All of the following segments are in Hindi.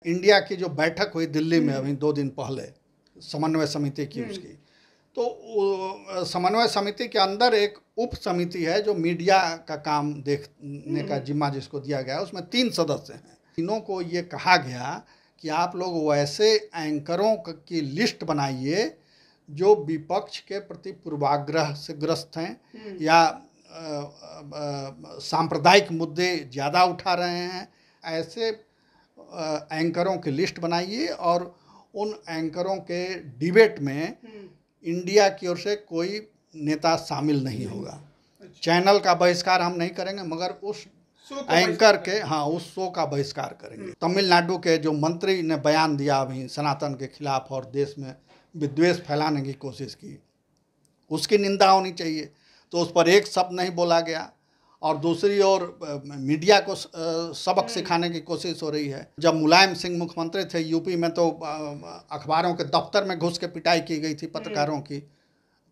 इंडिया की जो बैठक हुई दिल्ली में अभी 2 दिन पहले समन्वय समिति की उसकी, तो समन्वय समिति के अंदर एक उप समिति है जो मीडिया का काम देखने का जिम्मा जिसको दिया गया, उसमें 3 सदस्य हैं। तीनों को ये कहा गया कि आप लोग वैसे एंकरों की लिस्ट बनाइए जो विपक्ष के प्रति पूर्वाग्रह से ग्रस्त हैं या सांप्रदायिक मुद्दे ज़्यादा उठा रहे हैं। ऐसे एंकरों की लिस्ट बनाइए और उन एंकरों के डिबेट में इंडिया की ओर से कोई नेता शामिल नहीं होगा। चैनल का बहिष्कार हम नहीं करेंगे, मगर उस एंकर के उस शो का बहिष्कार करेंगे। तमिलनाडु के जो मंत्री ने बयान दिया अभी सनातन के खिलाफ और देश में विद्वेष फैलाने की कोशिश की, उसकी निंदा होनी चाहिए, तो उस पर एक शब्द नहीं बोला गया। और दूसरी ओर मीडिया को सबक सिखाने की कोशिश हो रही है। जब मुलायम सिंह मुख्यमंत्री थे यूपी में, तो अखबारों के दफ्तर में घुस के पिटाई की गई थी पत्रकारों की।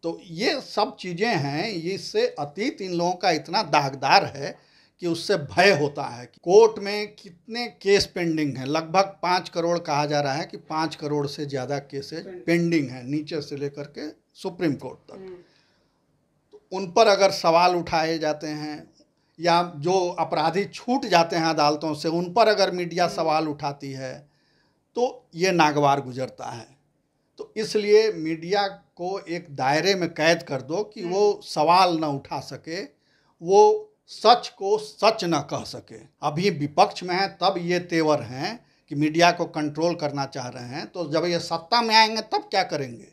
तो ये सब चीज़ें हैं, इससे अतीत इन लोगों का इतना दागदार है कि उससे भय होता है। कोर्ट में कितने केस पेंडिंग हैं? लगभग 5 करोड़ कहा जा रहा है कि 5 करोड़ से ज़्यादा केसेस पेंडिंग हैं, नीचे से लेकर के सुप्रीम कोर्ट तक। तो उन पर अगर सवाल उठाए जाते हैं या जो अपराधी छूट जाते हैं अदालतों से, उन पर अगर मीडिया सवाल उठाती है तो ये नागवार गुजरता है। तो इसलिए मीडिया को एक दायरे में कैद कर दो कि वो सवाल न उठा सके, वो सच को सच न कह सके। अभी विपक्ष में है तब ये तेवर हैं कि मीडिया को कंट्रोल करना चाह रहे हैं, तो जब ये सत्ता में आएंगे तब क्या करेंगे?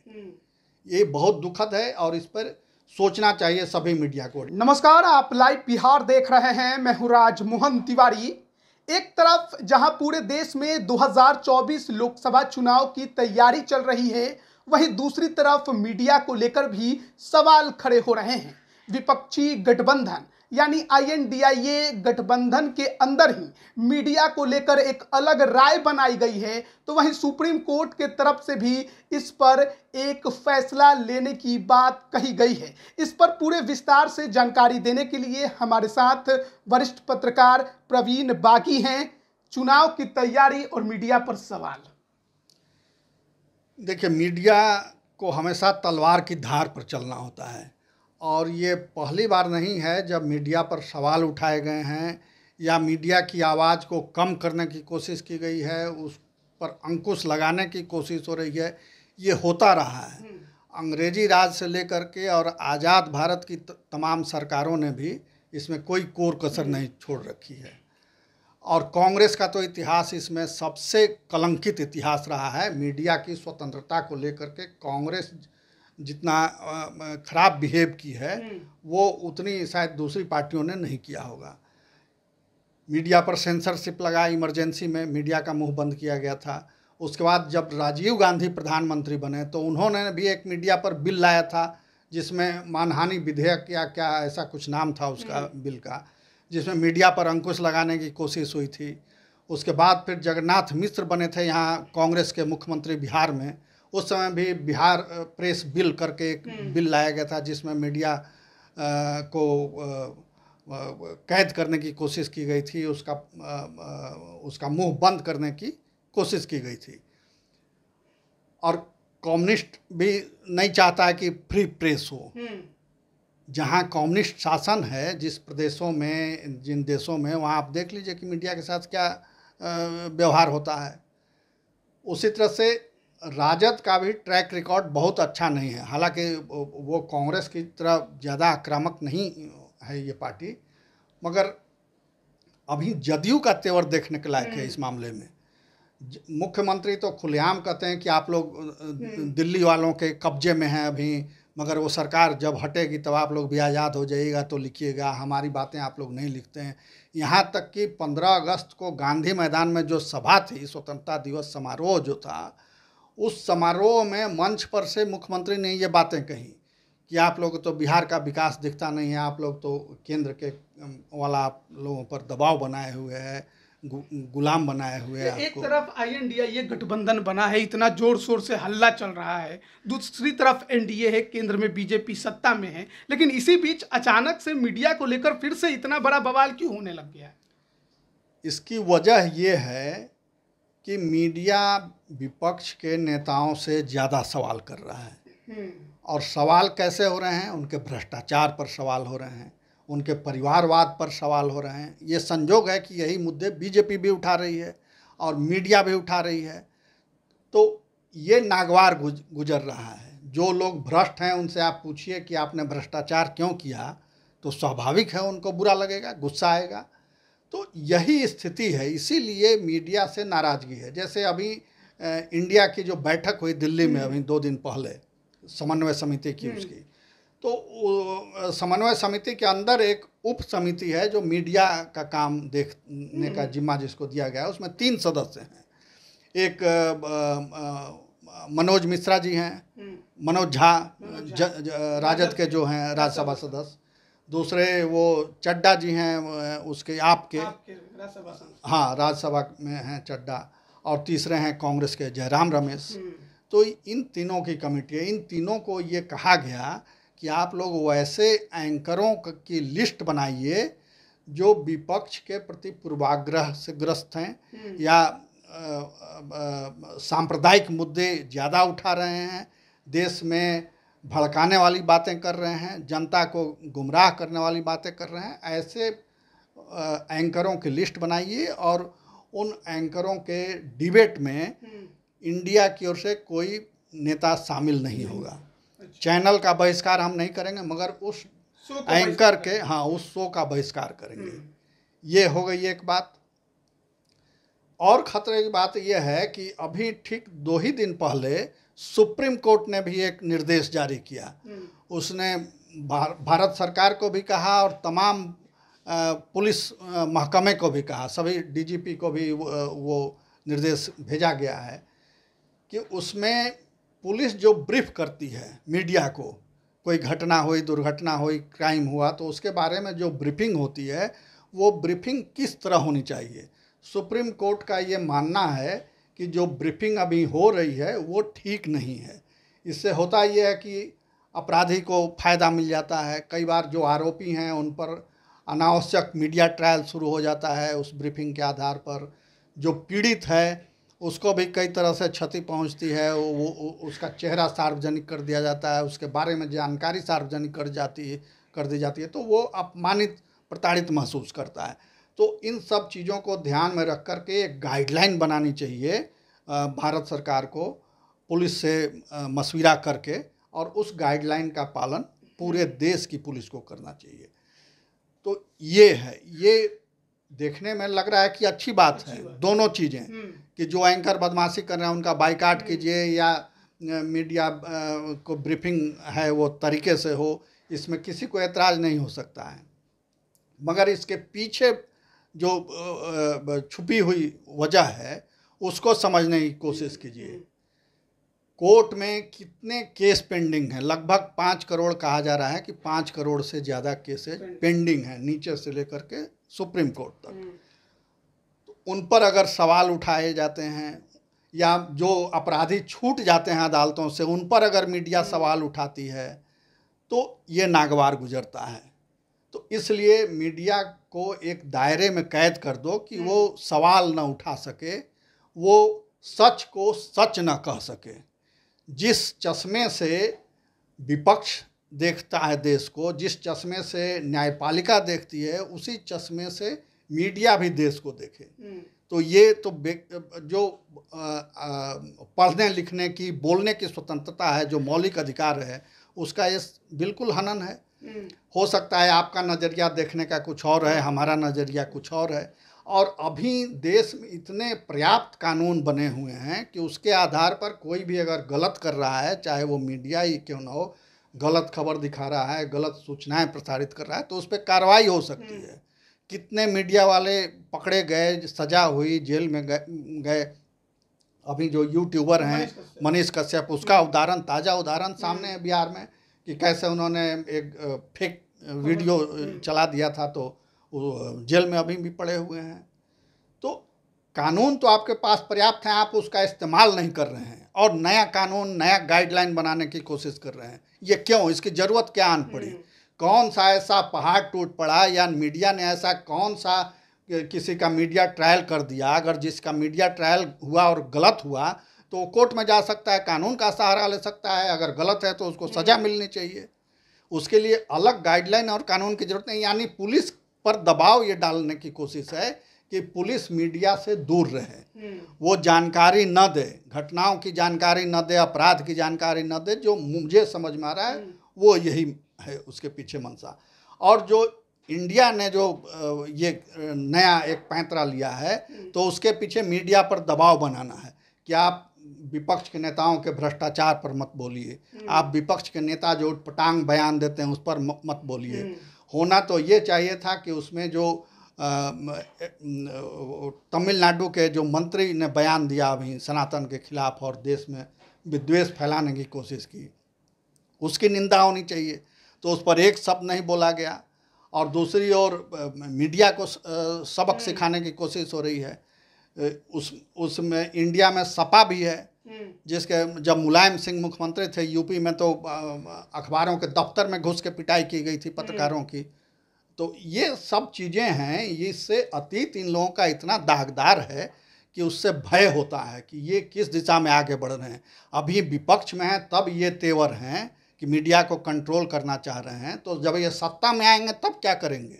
ये बहुत दुखद है और इस पर सोचना चाहिए सभी मीडिया को। नमस्कार, आप लाइव बिहार देख रहे हैं। मैं हूं राजमोहन तिवारी। एक तरफ जहां पूरे देश में 2024 लोकसभा चुनाव की तैयारी चल रही है, वहीं दूसरी तरफ मीडिया को लेकर भी सवाल खड़े हो रहे हैं। विपक्षी गठबंधन यानी INDIA गठबंधन के अंदर ही मीडिया को लेकर एक अलग राय बनाई गई है, तो वहीं सुप्रीम कोर्ट के तरफ से भी इस पर एक फैसला लेने की बात कही गई है। इस पर पूरे विस्तार से जानकारी देने के लिए हमारे साथ वरिष्ठ पत्रकार प्रवीण बागी हैं। चुनाव की तैयारी और मीडिया पर सवाल। देखिए, मीडिया को हमेशा तलवार की धार पर चलना होता है और ये पहली बार नहीं है जब मीडिया पर सवाल उठाए गए हैं या मीडिया की आवाज़ को कम करने की कोशिश की गई है, उस पर अंकुश लगाने की कोशिश हो रही है। ये होता रहा है। अंग्रेजी राज से लेकर के और आज़ाद भारत की तमाम सरकारों ने भी इसमें कोई कोर कसर नहीं छोड़ रखी है। और कांग्रेस का तो इतिहास इसमें सबसे कलंकित इतिहास रहा है। मीडिया की स्वतंत्रता को लेकर के कांग्रेस जितना खराब बिहेव की है, वो उतनी शायद दूसरी पार्टियों ने नहीं किया होगा। मीडिया पर सेंसरशिप लगा, इमरजेंसी में मीडिया का मुंह बंद किया गया था। उसके बाद जब राजीव गांधी प्रधानमंत्री बने तो उन्होंने भी एक मीडिया पर बिल लाया था जिसमें मानहानि विधेयक या क्या ऐसा कुछ नाम था उसका बिल का, जिसमें मीडिया पर अंकुश लगाने की कोशिश हुई थी। उसके बाद फिर जगन्नाथ मिश्र बने थे यहाँ कांग्रेस के मुख्यमंत्री बिहार में, उस समय भी बिहार प्रेस बिल करके एक बिल लाया गया था जिसमें मीडिया को कैद करने की कोशिश की गई थी, उसका मुंह बंद करने की कोशिश की गई थी। और कम्युनिस्ट भी नहीं चाहता है कि फ्री प्रेस हो। जहाँ कम्युनिस्ट शासन है जिस प्रदेशों में, जिन देशों में, वहाँ आप देख लीजिए कि मीडिया के साथ क्या व्यवहार होता है। उसी तरह से राजद का भी ट्रैक रिकॉर्ड बहुत अच्छा नहीं है। हालांकि वो कांग्रेस की तरह ज़्यादा आक्रामक नहीं है ये पार्टी, मगर अभी जदयू का तेवर देखने के लायक है इस मामले में। मुख्यमंत्री तो खुलेआम कहते हैं कि आप लोग दिल्ली वालों के कब्जे में हैं अभी, मगर वो सरकार जब हटेगी तब आप लोग भी आज़ाद हो जाइएगा तो लिखिएगा, हमारी बातें आप लोग नहीं लिखते हैं। यहाँ तक कि 15 अगस्त को गांधी मैदान में जो सभा थी, स्वतंत्रता दिवस समारोह जो था, उस समारोह में मंच पर से मुख्यमंत्री ने ये बातें कही कि आप लोग तो बिहार का विकास दिखता नहीं है, आप लोग तो केंद्र के वाला लोगों पर दबाव बनाए हुए हैं, गुलाम बनाए हुए हैं। एक तरफ INDIA गठबंधन बना है, इतना जोर शोर से हल्ला चल रहा है, दूसरी तरफ NDA है, केंद्र में BJP सत्ता में है, लेकिन इसी बीच अचानक से मीडिया को लेकर फिर से इतना बड़ा बवाल क्यों होने लग गया है? इसकी वजह ये है कि मीडिया विपक्ष के नेताओं से ज़्यादा सवाल कर रहा है। और सवाल कैसे हो रहे हैं? उनके भ्रष्टाचार पर सवाल हो रहे हैं, उनके परिवारवाद पर सवाल हो रहे हैं। ये संजोग है कि यही मुद्दे बीजेपी भी उठा रही है और मीडिया भी उठा रही है। तो ये नागवार गुजर रहा है। जो लोग भ्रष्ट हैं उनसे आप पूछिए कि आपने भ्रष्टाचार क्यों किया, तो स्वाभाविक है उनको बुरा लगेगा, गुस्सा आएगा। तो यही स्थिति है, इसीलिए मीडिया से नाराज़गी है। जैसे अभी इंडिया की जो बैठक हुई दिल्ली में अभी 2 दिन पहले, समन्वय समिति की उसकी, तो समन्वय समिति के अंदर एक उप समिति है जो मीडिया का काम देखने का जिम्मा जिसको दिया गया है। उसमें 3 सदस्य हैं। एक मनोज मिश्रा जी हैं, मनोज झा राजद के जो हैं राज्यसभा सदस्य। दूसरे वो चड्डा जी हैं, उसके आपके हाँ राज्यसभा में हैं चड्डा। और तीसरे हैं कांग्रेस के जयराम रमेश। तो इन तीनों की कमेटी है। इन तीनों को ये कहा गया कि आप लोग वैसे एंकरों की लिस्ट बनाइए जो विपक्ष के प्रति पूर्वाग्रह से ग्रस्त हैं या सांप्रदायिक मुद्दे ज़्यादा उठा रहे हैं, देश में भड़काने वाली बातें कर रहे हैं, जनता को गुमराह करने वाली बातें कर रहे हैं। ऐसे एंकरों की लिस्ट बनाइए और उन एंकरों के डिबेट में इंडिया की ओर से कोई नेता शामिल नहीं होगा। चैनल का बहिष्कार हम नहीं करेंगे, मगर उस एंकर के उस शो का बहिष्कार करेंगे। ये हो गई एक बात। और खतरे की बात यह है कि अभी ठीक 2 ही दिन पहले सुप्रीम कोर्ट ने भी एक निर्देश जारी किया। उसने भारत सरकार को भी कहा और तमाम पुलिस महकमे को भी कहा, सभी डीजीपी को भी वो निर्देश भेजा गया है कि उसमें पुलिस जो ब्रीफ करती है मीडिया को, कोई घटना हुई, दुर्घटना हुई, क्राइम हुआ, तो उसके बारे में जो ब्रीफिंग होती है वो ब्रीफिंग किस तरह होनी चाहिए। सुप्रीम कोर्ट का ये मानना है कि जो ब्रीफिंग अभी हो रही है वो ठीक नहीं है। इससे होता ये है कि अपराधी को फ़ायदा मिल जाता है। कई बार जो आरोपी हैं उन पर अनावश्यक मीडिया ट्रायल शुरू हो जाता है उस ब्रीफिंग के आधार पर। जो पीड़ित है उसको भी कई तरह से क्षति पहुंचती है। वो उसका चेहरा सार्वजनिक कर दिया जाता है, उसके बारे में जानकारी सार्वजनिक कर दी जाती है, तो वो अपमानित, प्रताड़ित महसूस करता है। तो इन सब चीज़ों को ध्यान में रख कर के एक गाइडलाइन बनानी चाहिए भारत सरकार को, पुलिस से मशविरा करके, और उस गाइडलाइन का पालन पूरे देश की पुलिस को करना चाहिए। तो ये है, ये देखने में लग रहा है कि अच्छी बात है दोनों चीज़ें, कि जो एंकर बदमाशी कर रहे हैं उनका बाइकाट कीजिए या मीडिया को ब्रीफिंग है वो तरीके से हो, इसमें किसी को एतराज़ नहीं हो सकता है। मगर इसके पीछे जो छुपी हुई वजह है उसको समझने की कोशिश कीजिए। कोर्ट में कितने केस पेंडिंग हैं? लगभग 5 करोड़ कहा जा रहा है कि 5 करोड़ से ज़्यादा केसेज पेंडिंग हैं, नीचे से लेकर के सुप्रीम कोर्ट तक। उन पर अगर सवाल उठाए जाते हैं या जो अपराधी छूट जाते हैं अदालतों से, उन पर अगर मीडिया सवाल उठाती है तो ये नागवार गुजरता है। तो इसलिए मीडिया को एक दायरे में कैद कर दो कि वो सवाल न उठा सके, वो सच को सच न कह सके। जिस चश्मे से विपक्ष देखता है देश को, जिस चश्मे से न्यायपालिका देखती है, उसी चश्मे से मीडिया भी देश को देखे। तो ये तो जो पढ़ने लिखने की, बोलने की स्वतंत्रता है, जो मौलिक अधिकार है, उसका ये बिल्कुल हनन है। हो सकता है आपका नज़रिया देखने का कुछ और है, हमारा नज़रिया कुछ और है। और अभी देश में इतने पर्याप्त कानून बने हुए हैं कि उसके आधार पर कोई भी अगर गलत कर रहा है, चाहे वो मीडिया ही क्यों ना हो, गलत खबर दिखा रहा है, गलत सूचनाएं प्रसारित कर रहा है, तो उस पर कार्रवाई हो सकती है। कितने मीडिया वाले पकड़े गए, सजा हुई, जेल में गए। अभी जो यूट्यूबर हैं मनीष कश्यप, उसका उदाहरण, ताज़ा उदाहरण सामने है बिहार में, कि कैसे उन्होंने एक फेक वीडियो चला दिया था, तो जेल में अभी भी पड़े हुए हैं। तो कानून तो आपके पास पर्याप्त हैं, आप उसका इस्तेमाल नहीं कर रहे हैं और नया कानून, नया गाइडलाइन बनाने की कोशिश कर रहे हैं। ये क्यों? इसकी ज़रूरत क्या आन पड़ी? कौन सा ऐसा पहाड़ टूट पड़ा, या मीडिया ने ऐसा कौन सा किसी का मीडिया ट्रायल कर दिया, अगर जिसका मीडिया ट्रायल हुआ और गलत हुआ तो वो कोर्ट में जा सकता है, कानून का सहारा ले सकता है, अगर गलत है तो उसको सज़ा मिलनी चाहिए। उसके लिए अलग गाइडलाइन और कानून की जरूरत नहीं। यानी पुलिस पर दबाव ये डालने की कोशिश है कि पुलिस मीडिया से दूर रहे, वो जानकारी न दे, घटनाओं की जानकारी न दे, अपराध की जानकारी न दे। जो मुझे समझ में आ रहा है वो यही है उसके पीछे मंशा। और जो इंडिया ने जो ये नया एक पैंतरा लिया है तो उसके पीछे मीडिया पर दबाव बनाना है कि आप विपक्ष के नेताओं के भ्रष्टाचार पर मत बोलिए, आप विपक्ष के नेता जो उटपटांग बयान देते हैं उस पर मत बोलिए। होना तो ये चाहिए था कि उसमें जो तमिलनाडु के जो मंत्री ने बयान दिया अभी सनातन के खिलाफ और देश में विद्वेष फैलाने की कोशिश की, उसकी निंदा होनी चाहिए, तो उस पर एक शब्द नहीं बोला गया। और दूसरी ओर मीडिया को सबक सिखाने की कोशिश हो रही है। उसमें इंडिया में सपा भी है, जिसके जब मुलायम सिंह मुख्यमंत्री थे यूपी में तो अखबारों के दफ्तर में घुस के पिटाई की गई थी पत्रकारों की। तो ये सब चीज़ें हैं, इससे अतीत इन लोगों का इतना दागदार है कि उससे भय होता है कि ये किस दिशा में आगे बढ़ रहे हैं। अभी विपक्ष में हैं तब ये तेवर हैं कि मीडिया को कंट्रोल करना चाह रहे हैं, तो जब ये सत्ता में आएंगे तब क्या करेंगे।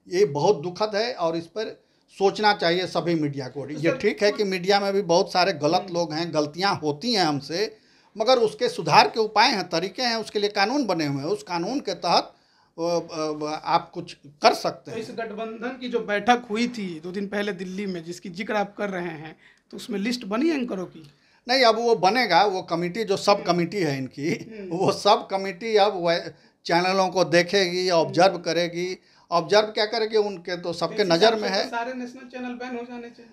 ये बहुत दुखद है और इस पर सोचना चाहिए सभी मीडिया को। ये ठीक है कि मीडिया में भी बहुत सारे गलत लोग हैं, गलतियां होती हैं हमसे, मगर उसके सुधार के उपाय हैं, तरीके हैं, उसके लिए कानून बने हुए हैं। उस कानून के तहत आप कुछ कर सकते हैं। तो इस गठबंधन की जो बैठक हुई थी 2 दिन पहले दिल्ली में, जिसकी जिक्र आप कर रहे हैं, तो उसमें लिस्ट बनी एंकरों की? नहीं, अब वो बनेगा। वो कमेटी जो सब कमेटी है इनकी, वो सब कमेटी अब चैनलों को देखेगी, ऑब्जर्व करेगी। ऑब्जर्व क्या करेगी, उनके तो सबके नज़र में है। सारे नेशनल चैनल बैन हो जाने चाहिए।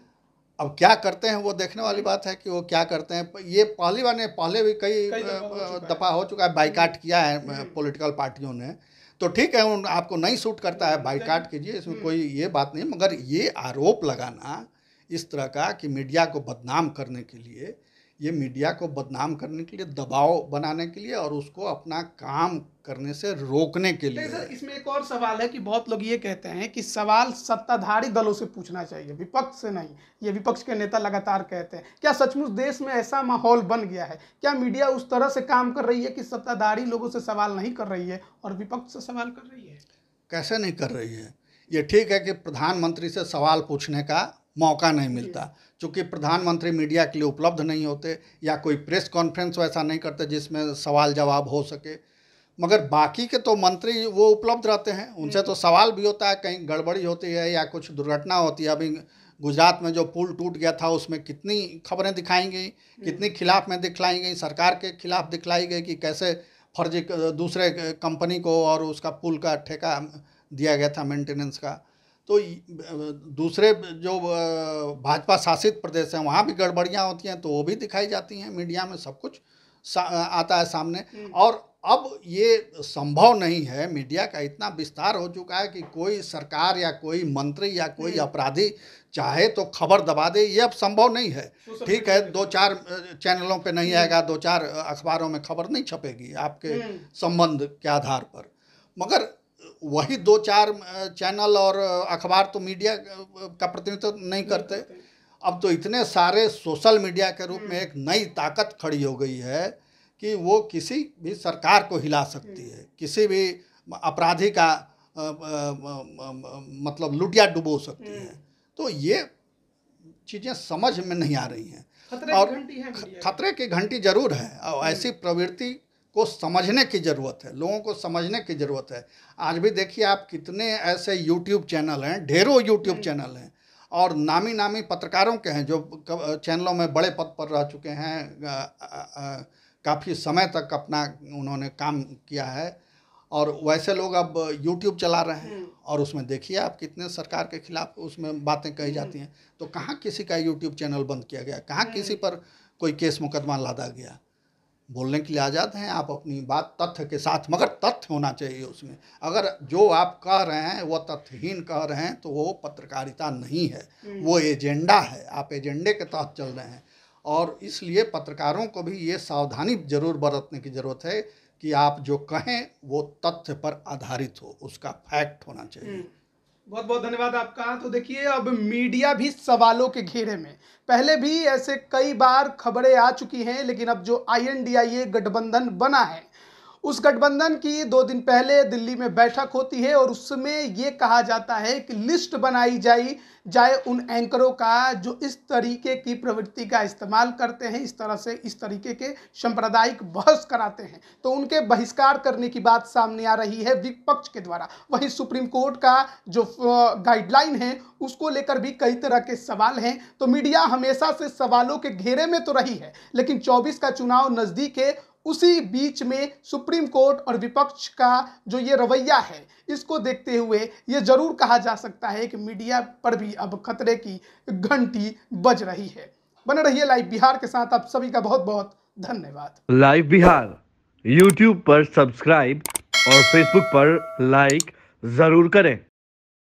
अब क्या करते हैं वो देखने वाली बात है कि वो क्या करते हैं। ये पहली बार नहीं, पहले भी कई दफ़ा हो चुका है, बाइकाट किया है पॉलिटिकल पार्टियों ने। तो ठीक है, उन आपको नहीं सूट करता है बाइकाट कीजिए, इसमें कोई ये बात नहीं। मगर ये आरोप लगाना इस तरह का कि मीडिया को बदनाम करने के लिए, ये मीडिया को बदनाम करने के लिए, दबाव बनाने के लिए और उसको अपना काम करने से रोकने के लिए। सर, इसमें एक और सवाल है कि बहुत लोग ये कहते हैं कि सवाल सत्ताधारी दलों से पूछना चाहिए, विपक्ष से नहीं। ये विपक्ष के नेता लगातार कहते हैं। क्या सचमुच देश में ऐसा माहौल बन गया है? क्या मीडिया उस तरह से काम कर रही है कि सत्ताधारी लोगों से सवाल नहीं कर रही है और विपक्ष से सवाल कर रही है? कैसे नहीं कर रही है? ये ठीक है कि प्रधानमंत्री से सवाल पूछने का मौका नहीं मिलता, चूँकि प्रधानमंत्री मीडिया के लिए उपलब्ध नहीं होते या कोई प्रेस कॉन्फ्रेंस वैसा नहीं करते जिसमें सवाल जवाब हो सके। मगर बाकी के तो मंत्री वो उपलब्ध रहते हैं, उनसे तो सवाल भी होता है। कहीं गड़बड़ी होती है या कुछ दुर्घटना होती है। अभी गुजरात में जो पुल टूट गया था उसमें कितनी खबरें दिखाई गई, कितनी खिलाफ में दिखलाई गई, सरकार के खिलाफ दिखलाई गई कि कैसे फर्जी दूसरे कंपनी को और उसका पुल का ठेका दिया गया था मेंटेनेंस का। तो दूसरे जो भाजपा शासित प्रदेश हैं वहाँ भी गड़बड़ियाँ होती हैं, तो वो भी दिखाई जाती हैं मीडिया में, सब कुछ आता है सामने। और अब ये संभव नहीं है, मीडिया का इतना विस्तार हो चुका है कि कोई सरकार या कोई मंत्री या कोई अपराधी चाहे तो खबर दबा दे, ये अब संभव नहीं है। ठीक है, 2-4 चैनलों पे नहीं आएगा, 2-4 अखबारों में खबर नहीं छपेगी आपके संबंध के आधार पर, मगर वही 2-4 चैनल और अखबार तो मीडिया का प्रतिनिधित्व नहीं करते। अब तो इतने सारे सोशल मीडिया के रूप में एक नई ताकत खड़ी हो गई है कि वो किसी भी सरकार को हिला सकती है, किसी भी अपराधी का मतलब लुटिया डुबो सकती है। तो ये चीज़ें समझ में नहीं आ रही हैं। और खतरे की घंटी जरूर है, और ऐसी प्रवृत्ति को समझने की ज़रूरत है, लोगों को समझने की ज़रूरत है। आज भी देखिए आप, कितने ऐसे यूट्यूब चैनल हैं, ढेरों यूट्यूब चैनल हैं, और नामी नामी पत्रकारों के हैं जो चैनलों में बड़े पद पर रह चुके हैं, काफ़ी समय तक अपना उन्होंने काम किया है, और वैसे लोग अब यूट्यूब चला रहे हैं। और उसमें देखिए आप, कितने सरकार के खिलाफ उसमें बातें कही जाती हैं। तो कहाँ किसी का यूट्यूब चैनल बंद किया गया, कहाँ किसी पर कोई केस मुकदमा लादा गया। बोलने के लिए आज़ाद हैं आप अपनी बात तथ्य के साथ, मगर तथ्य होना चाहिए उसमें। अगर जो आप कह रहे हैं वो तथ्यहीन कह रहे हैं तो वो पत्रकारिता नहीं है, वो एजेंडा है। आप एजेंडे के तहत चल रहे हैं, और इसलिए पत्रकारों को भी ये सावधानी जरूर बरतने की ज़रूरत है कि आप जो कहें वो तथ्य पर आधारित हो, उसका फैक्ट होना चाहिए। बहुत बहुत धन्यवाद आपका। तो देखिए, अब मीडिया भी सवालों के घेरे में। पहले भी ऐसे कई बार खबरें आ चुकी हैं, लेकिन अब जो INDIA गठबंधन बना है, उस गठबंधन की 2 दिन पहले दिल्ली में बैठक होती है और उसमें ये कहा जाता है कि लिस्ट बनाई जाए उन एंकरों का जो इस तरीके की प्रवृत्ति का इस्तेमाल करते हैं, इस तरह से इस तरीके के सांप्रदायिक बहस कराते हैं, तो उनके बहिष्कार करने की बात सामने आ रही है विपक्ष के द्वारा। वहीं सुप्रीम कोर्ट का जो गाइडलाइन है, उसको लेकर भी कई तरह के सवाल हैं। तो मीडिया हमेशा से सवालों के घेरे में तो रही है, लेकिन 24 का चुनाव नजदीक है, उसी बीच में सुप्रीम कोर्ट और विपक्ष का जो ये रवैया है, इसको देखते हुए ये जरूर कहा जा सकता है कि मीडिया पर भी अब खतरे की घंटी बज रही है। बने रहिए लाइव बिहार के साथ। आप सभी का बहुत बहुत धन्यवाद। लाइव बिहार यूट्यूब पर सब्सक्राइब और फेसबुक पर लाइक जरूर करें।